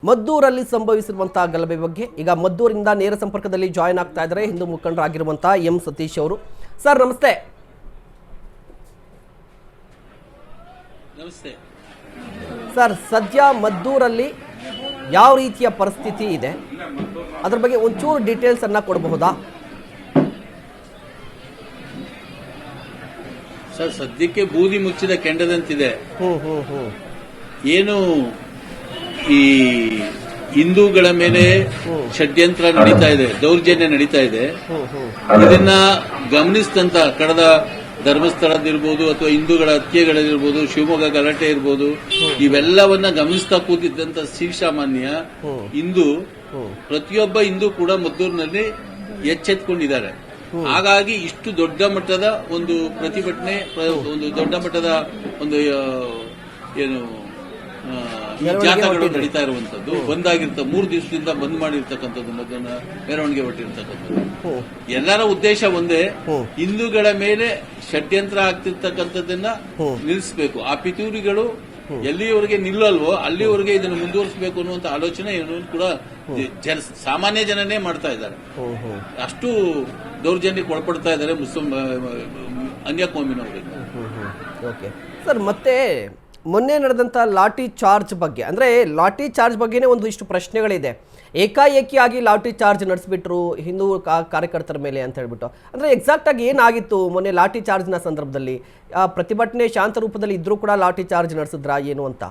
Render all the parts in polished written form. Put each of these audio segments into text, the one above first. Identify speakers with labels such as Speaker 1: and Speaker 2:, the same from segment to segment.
Speaker 1: ಮದ್ದೂರಲ್ಲಿ ಸಂಭವಿಸಿರುವಂತಹ ಗಲಭೆ ಬಗ್ಗೆ ಈಗ ಮದ್ದೂರಿಂದ ನೇರ ಸಂಪರ್ಕದಲ್ಲಿ ಜಾಯಿನ್ ಆಗ್ತಾ ಇದ್ದಾರೆ ಹಿಂದೂ ಮುಖಂಡರಾಗಿರುವಂತಹ ಎಂ ಸತೀಶ್ ಅವರು. ಸರ್ ನಮಸ್ತೆ.
Speaker 2: ನಮಸ್ತೆ
Speaker 1: ಸರ್, ಸದ್ಯ ಮದ್ದೂರಲ್ಲಿ ಯಾವ ರೀತಿಯ ಪರಿಸ್ಥಿತಿ ಇದೆ ಅದರ ಬಗ್ಗೆ ಒಂಚೂರು ಡೀಟೇಲ್ಸ್ ಅನ್ನ ಕೊಡಬಹುದಾ?
Speaker 2: ಸರ್, ಸದ್ಯಕ್ಕೆ ಬೂದಿ ಮುಚ್ಚಿದ ಕೆಂಡದಂತಿದೆ. ಏನು ಈ ಹಿಂದೂಗಳ ಮೇಲೆ ಷಡ್ಯಂತ್ರ ನಡೀತಾ ಇದೆ, ದೌರ್ಜನ್ಯ ನಡೀತಾ ಇದೆ. ಇದನ್ನ ಗಮನಿಸಿದಂತ ಕಳೆದ ಧರ್ಮಸ್ಥಳದಿರ್ಬೋದು ಅಥವಾ ಹಿಂದೂಗಳ ಹತ್ಯೆಗಳಿರ್ಬೋದು, ಶಿವಮೊಗ್ಗ ಗಲಾಟೆ ಇರ್ಬೋದು, ಇವೆಲ್ಲವನ್ನ ಗಮನಿಸ್ತಾ ಕೂತಿದ್ದಂತ ಶ್ರೀಸಾಮಾನ್ಯ ಹಿಂದೂ ಪ್ರತಿಯೊಬ್ಬ ಹಿಂದೂ ಕೂಡ ಮದ್ದೂರಿನಲ್ಲಿ ಎಚ್ಚೆತ್ಕೊಂಡಿದ್ದಾರೆ. ಹಾಗಾಗಿ ಇಷ್ಟು ದೊಡ್ಡ ಮಟ್ಟದ ಒಂದು ಪ್ರತಿಭಟನೆ, ಒಂದು ದೊಡ್ಡ ಮಟ್ಟದ ಒಂದು ಏನು ಜಾಥಾಗಳು ನಡೀತಾ ಇರುವಂತದ್ದು, ಬಂದಾಗಿರ್ತ 3 ದಿವಸದಿಂದ ಬಂದ್ ಮಾಡಿರ್ತಕ್ಕಂಥದ್ದು, ಮದ್ದೂರಿನ ಮೆರವಣಿಗೆ ಹೊರಟಿರ್ತಕ್ಕಂಥದ್ದು. ಎಲ್ಲರ ಉದ್ದೇಶ ಒಂದೇ, ಹಿಂದೂಗಳ ಮೇಲೆ ಷಡ್ಯಂತ್ರ ಆಗ್ತಿರ್ತಕ್ಕಂಥದ್ದನ್ನ ನಿಲ್ಲಿಸಬೇಕು. ಆ ಪಿತೂರಿಗಳು ಎಲ್ಲಿಯವರೆಗೆ ನಿಲ್ಲಲ್ವೋ ಅಲ್ಲಿವರೆಗೆ ಇದನ್ನು ಮುಂದುವರಿಸಬೇಕು ಅನ್ನುವಂತ ಆಲೋಚನೆ ಏನು ಕೂಡ ಸಾಮಾನ್ಯ ಜನನೇ ಮಾಡ್ತಾ ಇದ್ದಾರೆ. ಅಷ್ಟು ದೌರ್ಜನ್ಯಕ್ಕೆ ಒಳಪಡ್ತಾ ಇದ್ದಾರೆ ಮುಸ್ಲಿಂ ಅನ್ಯಕೋಮಿನವರಿಗೆ.
Speaker 1: ಸರ್, ಮತ್ತೆ ಮೊನ್ನೆ ನಡೆದಂಥ ಲಾಠಿ ಚಾರ್ಜ್ ಬಗ್ಗೆ, ಅಂದರೆ ಲಾಠಿ ಚಾರ್ಜ್ ಬಗ್ಗೆನೇ ಒಂದಿಷ್ಟು ಪ್ರಶ್ನೆಗಳಿದೆ. ಏಕಾಏಕಿಯಾಗಿ ಲಾಠಿ ಚಾರ್ಜ್ ನಡೆಸಿಬಿಟ್ರು ಹಿಂದೂ ಕಾರ್ಯಕರ್ತರ ಮೇಲೆ ಅಂತ ಹೇಳ್ಬಿಟ್ಟು, ಅಂದರೆ ಎಕ್ಸಾಕ್ಟಾಗಿ ಏನಾಗಿತ್ತು ಮೊನ್ನೆ ಲಾಠಿ ಚಾರ್ಜ್ನ ಸಂದರ್ಭದಲ್ಲಿ? ಪ್ರತಿಭಟನೆ ಶಾಂತ ರೂಪದಲ್ಲಿ ಇದ್ರೂ ಕೂಡ ಲಾಠಿ ಚಾರ್ಜ್ ನಡೆಸಿದ್ರಾ ಏನು ಅಂತ?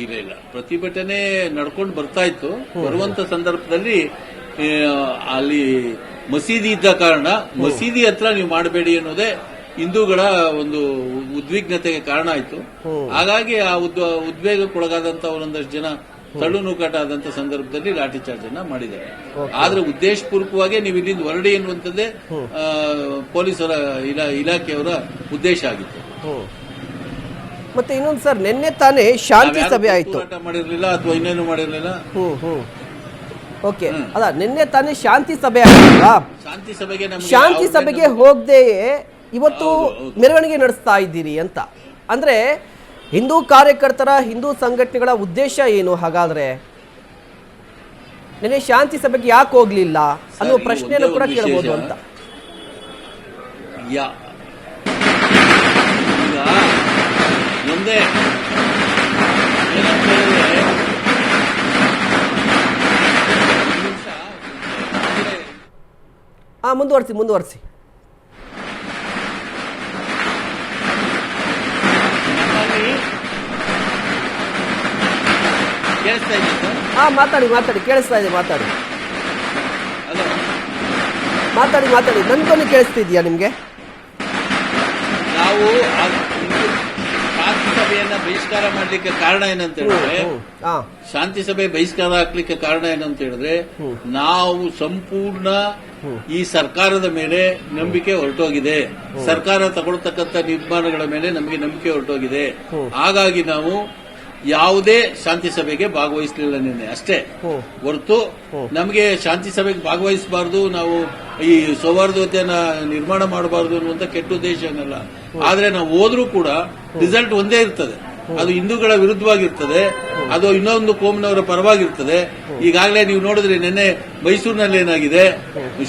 Speaker 2: ಇಲ್ಲ, ಪ್ರತಿಭಟನೆ ನಡ್ಕೊಂಡು ಬರ್ತಾ ಇತ್ತು. ಬರುವಂತ ಸಂದರ್ಭದಲ್ಲಿ ಅಲ್ಲಿ ಮಸೀದಿ ಇದ್ದ ಕಾರಣ ಮಸೀದಿ ಹತ್ರ ನೀವು ಮಾಡಬೇಡಿ ಅನ್ನೋದೇ ಹಿಂದೂಗಳ ಒಂದು ಉದ್ವಿಗ್ನತೆಗೆ ಕಾರಣ ಆಯಿತು. ಹಾಗಾಗಿ ಆ ಉದ್ವೇಗಕ್ಕೊಳಗಾದಂತ ಒಂದಷ್ಟು ಜನ ತಳ್ಳು ನೂಕಾಟ ಆದಂತ ಸಂದರ್ಭದಲ್ಲಿ ಲಾಠಿ ಚಾರ್ಜ್ ಅನ್ನ ಮಾಡಿದ್ದಾರೆ. ಆದ್ರೆ ಉದ್ದೇಶಪೂರ್ವಕವಾಗಿ ನೀವು ಇಲ್ಲಿಂದ ಹೊರಡಿ ಎನ್ನುವಂಥದ್ದೇ ಪೊಲೀಸರ ಇಲಾಖೆಯವರ ಉದ್ದೇಶ ಆಗಿತ್ತು.
Speaker 1: ಮತ್ತೆ ಇನ್ನೊಂದು ಸರ್, ನಿನ್ನೆ ತಾನೇ ಶಾಂತಿ ಸಭೆ ಆಯಿತು,
Speaker 2: ಹೋರಾಟ ಮಾಡಿರ್ಲಿಲ್ಲ ಅಥವಾ ಇನ್ನೇನು ಮಾಡಿರ್ಲಿಲ್ಲ.
Speaker 1: ಓಕೆ, ಅಲ್ಲ ನಿನ್ನೆ ತಾನೇ ಶಾಂತಿ ಸಭೆ ಆಯ್ತಲ್ಲ, ಶಾಂತಿ ಸಭೆಗೆ ಹೋಗದೆ ಇವತ್ತು ಮೆರವಣಿಗೆ ನಡೆಸ್ತಾ ಇದ್ದೀರಿ ಅಂತ ಅಂದ್ರೆ ಹಿಂದೂ ಕಾರ್ಯಕರ್ತರ, ಹಿಂದೂ ಸಂಘಟನೆಗಳ ಉದ್ದೇಶ ಏನು ಹಾಗಾದ್ರೆ? ನಿನ್ನೆ ಶಾಂತಿ ಸಭೆಗೆ ಯಾಕೆ ಹೋಗ್ಲಿಲ್ಲ ಅನ್ನುವ ಪ್ರಶ್ನೆಯನ್ನು ಕೂಡ ಕೇಳಬಹುದು ಅಂತ. ಮುಂದುವರಿಸಿ. ಮಾತಾಡಿ ಕೇಳಿಸ್ತಾ ಇದೆ. ಮಾತಾಡಿ ನನ್ಕೊಂಡು ಕೇಳಿಸ್ತಿದ್ಯಾ ನಿಮ್ಗೆ?
Speaker 2: ನಾವು ಶಾಂತಿ ಸಭೆಯನ್ನ ಬಹಿಷ್ಕಾರ ಮಾಡ್ಲಿಕ್ಕೆ ಕಾರಣ ಏನಂತ ಹೇಳಿದ್ರೆ, ಶಾಂತಿ ಸಭೆ ಬಹಿಷ್ಕಾರ ಹಾಕ್ಲಿಕ್ಕೆ ಕಾರಣ ಏನಂತ ಹೇಳಿದ್ರೆ, ನಾವು ಸಂಪೂರ್ಣ ಈ ಸರ್ಕಾರದ ಮೇಲೆ ನಂಬಿಕೆ ಹೊರಟೋಗಿದೆ. ಸರ್ಕಾರ ತಗೊಳ್ತಕ್ಕಂಥ ನಿರ್ಮಾಣಗಳ ಮೇಲೆ ನಮಗೆ ನಂಬಿಕೆ ಹೊರಟೋಗಿದೆ. ಹಾಗಾಗಿ ನಾವು ಯಾವುದೇ ಶಾಂತಿ ಸಭೆಗೆ ಭಾಗವಹಿಸಲಿಲ್ಲ ನಿನ್ನೆ ಅಷ್ಟೇ ಹೊರತು ನಮಗೆ ಶಾಂತಿ ಸಭೆಗೆ ಭಾಗವಹಿಸಬಾರದು, ನಾವು ಈ ಸೌಹಾರ್ದತೆಯನ್ನ ನಿರ್ಮಾಣ ಮಾಡಬಾರದು ಅನ್ನುವಂತ ಕೆಟ್ಟ ಉದ್ದೇಶ ಏನಲ್ಲ. ಆದ್ರೆ ನಾವು ಹೋದ್ರೂ ಕೂಡ ರಿಸಲ್ಟ್ ಒಂದೇ ಇರ್ತದೆ, ಅದು ಹಿಂದೂಗಳ ವಿರುದ್ಧವಾಗಿರ್ತದೆ, ಅದು ಇನ್ನೊಂದು ಕೋಮಿನವರ ಪರವಾಗಿರ್ತದೆ. ಈಗಾಗಲೇ ನೀವು ನೋಡಿದ್ರೆ ನಿನ್ನೆ ಮೈಸೂರಿನಲ್ಲಿ ಏನಾಗಿದೆ,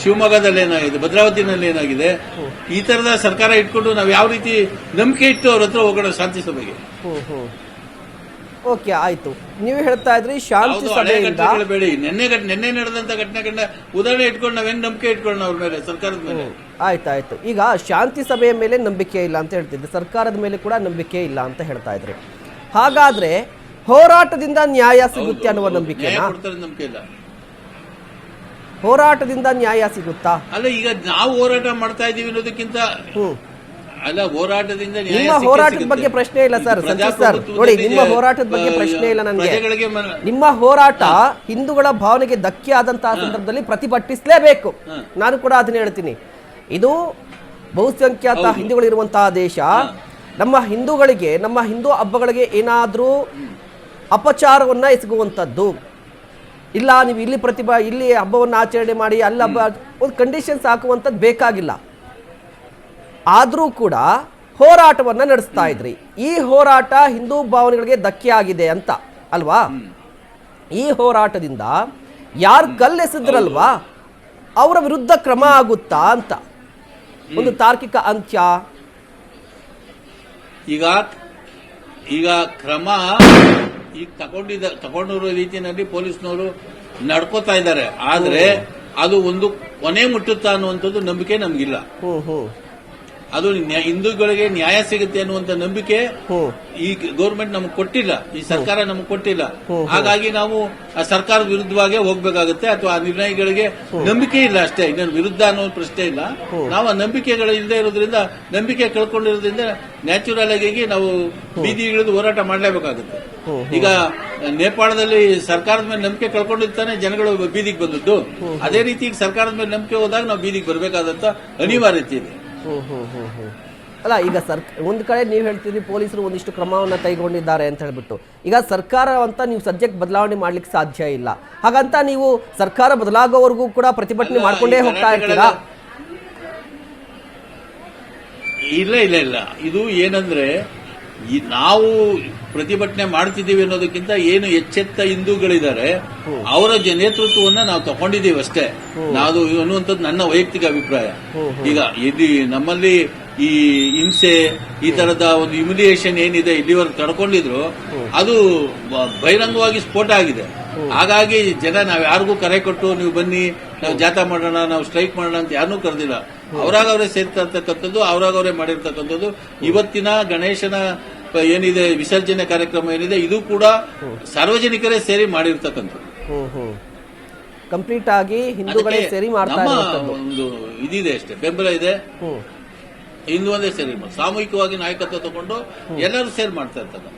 Speaker 2: ಶಿವಮೊಗ್ಗದಲ್ಲಿ ಏನಾಗಿದೆ, ಭದ್ರಾವತಿನಲ್ಲಿ ಏನಾಗಿದೆ. ಈ ತರದ ಸರ್ಕಾರ ಇಟ್ಕೊಂಡು ನಾವು ಯಾವ ರೀತಿ ನಂಬಿಕೆ ಇಟ್ಟು ಅವ್ರ ಹತ್ರ ಹೋಗೋಣ ಶಾಂತಿ ಸಭೆಗೆ?
Speaker 1: ಓಕೆ, ಆಯ್ತು. ನೀವು ಹೇಳ್ತಾ ಇದ್ರಿ ಶಾಂತಿ ಸಭೆಯಿಂದ
Speaker 2: ಬೇಡಿ, ನಿನ್ನೆ ನಡೆದಂತ ಘಟನೆಗಳನ್ನ ಉದಾಹರಣೆ ಇಟ್ಕೊಂಡು ನಾವೇನು ನಂಬಿಕೆ ಇಟ್ಕೊಳ್ಳೋಣ ಅವ್ರ ಮೇಲೆ, ಸರ್ಕಾರದ ಮೇಲೆ?
Speaker 1: ಆಯ್ತಾಯ್ತು. ಈಗ ಶಾಂತಿ ಸಭೆಯ ಮೇಲೆ ನಂಬಿಕೆ ಇಲ್ಲ ಅಂತ ಹೇಳ್ತಿದ್ದೆ, ಸರ್ಕಾರದ ಮೇಲೆ ಕೂಡ ನಂಬಿಕೆ ಇಲ್ಲ ಅಂತ ಹೇಳ್ತಾ ಇದ್ರಿ. ಹಾಗಾದ್ರೆ ಹೋರಾಟದಿಂದ ನ್ಯಾಯ ಸಿಗುತ್ತೆ ಅನ್ನುವ ನಂಬಿಕೆ
Speaker 2: ಇಲ್ಲ.
Speaker 1: ಹೋರಾಟದಿಂದ ನ್ಯಾಯ ಸಿಗುತ್ತಾ?
Speaker 2: ಅಲ್ಲ, ಈಗ ನಾವು ಹೋರಾಟ ಮಾಡ್ತಾ ಇದೀವಿ ಅನ್ನೋದಕ್ಕಿಂತ ಅಲ್ಲ, ಹೋರಾಟದಿಂದ
Speaker 1: ನಿಮ್ಮ ಹೋರಾಟದ ಬಗ್ಗೆ ಪ್ರಶ್ನೆ ಇಲ್ಲ ಸರ್. ಸಂತೋಷ್ ಸರ್ ನೋಡಿ, ನಿಮ್ಮ ಹೋರಾಟದ ಬಗ್ಗೆ ಪ್ರಶ್ನೆ ಇಲ್ಲ ನನಗೆ. ನಿಮ್ಮ ಹೋರಾಟ ಹಿಂದೂಗಳ ಭಾವನೆಗೆ ಧಕ್ಕೆ ಆದಂತಹ ಸಂದರ್ಭದಲ್ಲಿ ಪ್ರತಿಭಟಿಸಲೇಬೇಕು. ನಾನು ಕೂಡ ಅದನ್ನ ಹೇಳ್ತೀನಿ. ಇದು ಬಹುಸಂಖ್ಯಾತ ಹಿಂದೂಗಳಿರುವಂತಹ ದೇಶ. ನಮ್ಮ ಹಿಂದೂಗಳಿಗೆ, ನಮ್ಮ ಹಿಂದೂ ಹಬ್ಬಗಳಿಗೆ ಏನಾದರೂ ಅಪಚಾರವನ್ನ ಎಸಗುವಂಥದ್ದು ಇಲ್ಲ, ನೀವು ಇಲ್ಲಿ ಹಬ್ಬವನ್ನು ಆಚರಣೆ ಮಾಡಿ, ಅಲ್ಲಿ ಹಬ್ಬ, ಒಂದು ಕಂಡೀಷನ್ಸ್ ಹಾಕುವಂಥದ್ದು ಬೇಕಾಗಿಲ್ಲ. ಆದರೂ ಕೂಡ ಹೋರಾಟವನ್ನ ನಡೆಸ್ತಾ ಇದ್ರಿ. ಈ ಹೋರಾಟ ಹಿಂದೂ ಭಾವನೆಗಳಿಗೆ ಧಕ್ಕೆ ಆಗಿದೆ ಅಂತ ಅಲ್ವಾ? ಈ ಹೋರಾಟದಿಂದ ಯಾರು ಕಲ್ಲೆಸೆದ್ರಲ್ವಾ ಅವರ ವಿರುದ್ಧ ಕ್ರಮ ಆಗುತ್ತಾ ಅಂತ ಒಂದು ತಾರ್ಕಿಕ ಅಂತ್ಯ.
Speaker 2: ಈಗ ಕ್ರಮ ಈಗ ತಗೊಂಡಿರೋ ರೀತಿಯಲ್ಲಿ ಪೊಲೀಸ್ನವರು ನಡ್ಕೋತಾ ಇದ್ದಾರೆ. ಆದ್ರೆ ಅದು ಒಂದು ಕೊನೆ ಮುಟ್ಟುತ್ತಾ ಅನ್ನುವಂಥದ್ದು ನಂಬಿಕೆ ನಮ್ಗಿಲ್ಲ. ಅದು ಹಿಂದೂಗಳಿಗೆ ನ್ಯಾಯ ಸಿಗುತ್ತೆ ಅನ್ನುವಂತ ನಂಬಿಕೆ ಈ ಗೌರ್ಮೆಂಟ್ ನಮಗೆ ಕೊಟ್ಟಿಲ್ಲ, ಈ ಸರ್ಕಾರ ನಮಗೆ ಕೊಟ್ಟಿಲ್ಲ. ಹಾಗಾಗಿ ನಾವು ಆ ಸರ್ಕಾರದ ವಿರುದ್ಧವಾಗೇ ಹೋಗ್ಬೇಕಾಗುತ್ತೆ, ಅಥವಾ ಆ ನಿರ್ಣಯಗಳಿಗೆ ನಂಬಿಕೆ ಇಲ್ಲ ಅಷ್ಟೇ. ಇನ್ನೊಂದು ವಿರುದ್ಧ ಅನ್ನೋ ಪ್ರಶ್ನೆ ಇಲ್ಲ. ನಾವು ಆ ನಂಬಿಕೆಗಳು ಇಲ್ಲದೆ ಇರೋದ್ರಿಂದ, ನಂಬಿಕೆ ಕಳ್ಕೊಂಡಿರೋದ್ರಿಂದ ನ್ಯಾಚುರಲ್ ಆಗಿ ನಾವು ಬೀದಿ ಇಳಿದು ಹೋರಾಟ ಮಾಡಲೇಬೇಕಾಗುತ್ತೆ. ಈಗ ನೇಪಾಳದಲ್ಲಿ ಸರ್ಕಾರದ ಮೇಲೆ ನಂಬಿಕೆ ಕಳ್ಕೊಂಡಿರ್ತಾನೆ ಜನಗಳು ಬೀದಿಗೆ ಬಂದದ್ದು. ಅದೇ ರೀತಿ ಈಗ ಸರ್ಕಾರದ ಮೇಲೆ ನಂಬಿಕೆ ಹೋದಾಗ ನಾವು ಬೀದಿಗೆ ಬರಬೇಕಾದಂತ ಅನಿವಾರ್ಯತೆ ಇದೆ.
Speaker 1: ಅಲ್ಲ, ಈಗ ಒಂದ್ ಕಡೆ ನೀವು ಹೇಳ್ತೀರಿ ಪೊಲೀಸರು ಒಂದಿಷ್ಟು ಕ್ರಮವನ್ನ ಕೈಗೊಂಡಿದ್ದಾರೆ ಅಂತ ಹೇಳ್ಬಿಟ್ಟು, ಈಗ ಸರ್ಕಾರ ಅಂತ ನೀವು ಸದ್ಯಕ್ಕೆ ಬದಲಾವಣೆ ಮಾಡ್ಲಿಕ್ಕೆ ಸಾಧ್ಯ ಇಲ್ಲ. ಹಾಗಂತ ನೀವು ಸರ್ಕಾರ ಬದಲಾಗೋವರೆಗೂ ಕೂಡ ಪ್ರತಿಭಟನೆ ಮಾಡ್ಕೊಂಡೇ ಹೋಗ್ತಾ ಇರ್ತೀರಾ?
Speaker 2: ಇಲ್ಲ. ಇದು ಏನಂದ್ರೆ ನಾವು ಪ್ರತಿಭಟನೆ ಮಾಡ್ತಿದ್ದೀವಿ ಅನ್ನೋದಕ್ಕಿಂತ ಏನು ಎಚ್ಚೆತ್ತ ಹಿಂದೂಗಳಿದ್ದಾರೆ ಅವರ ನೇತೃತ್ವವನ್ನ ನಾವು ತಗೊಂಡಿದ್ದೀವಿ ಅಷ್ಟೇ. ನಾವು ಅನ್ನುವಂಥದ್ದು ನನ್ನ ವೈಯಕ್ತಿಕ ಅಭಿಪ್ರಾಯ. ಈಗ ನಮ್ಮಲ್ಲಿ ಈ ಹಿಂಸೆ, ಈ ತರದ ಒಂದು ಹ್ಯುಮಿಲಿಯೇಷನ್ ಏನಿದೆ ಇಲ್ಲಿವರೆಗೆ ತಡ್ಕೊಂಡಿದ್ರು, ಅದು ಬಹಿರಂಗವಾಗಿ ಸ್ಫೋಟ ಆಗಿದೆ. ಹಾಗಾಗಿ ಜನ ನಾವ್ ಯಾರಿಗೂ ಕರೆ ಕೊಟ್ಟು ನೀವು ಬನ್ನಿ ನಾವು ಜಾಥಾ ಮಾಡೋಣ, ನಾವು ಸ್ಟ್ರೈಕ್ ಮಾಡೋಣ ಅಂತ ಯಾರನ್ನೂ ಕರೆದಿಲ್ಲ. ಅವರಾಗವರೇ ಸೇರ್ತಿರ್ತಕ್ಕಂಥದ್ದು, ಅವರಾಗವರೇ ಮಾಡಿರ್ತಕ್ಕಂಥದ್ದು. ಇವತ್ತಿನ ಗಣೇಶನ ಏನಿದೆ ವಿಸರ್ಜನೆ ಕಾರ್ಯಕ್ರಮ ಏನಿದೆ, ಇದು ಕೂಡ ಸಾರ್ವಜನಿಕರೇ ಸೇರಿ ಮಾಡಿರ್ತಕ್ಕಂಥದ್ದು.
Speaker 1: ಕಂಪ್ಲೀಟ್ ಆಗಿ ಹಿಂದೂಗಳೇ ಸೇರಿ ಮಾಡ್ತಾ ಇರುವಂತದ್ದು
Speaker 2: ಒಂದು ಇದಿದೆ ಅಷ್ಟೇ, ಬೆಂಬಲ ಇದೆ. ಹಿಂದೂ ಒಂದೇ ಸೇರಿ ಸಾಮೂಹಿಕವಾಗಿ ನಾಯಕತ್ವ ತಗೊಂಡು ಎಲ್ಲರೂ ಸೇರಿ ಮಾಡ್ತಾ ಇರ್ತಕ್ಕಂಥ.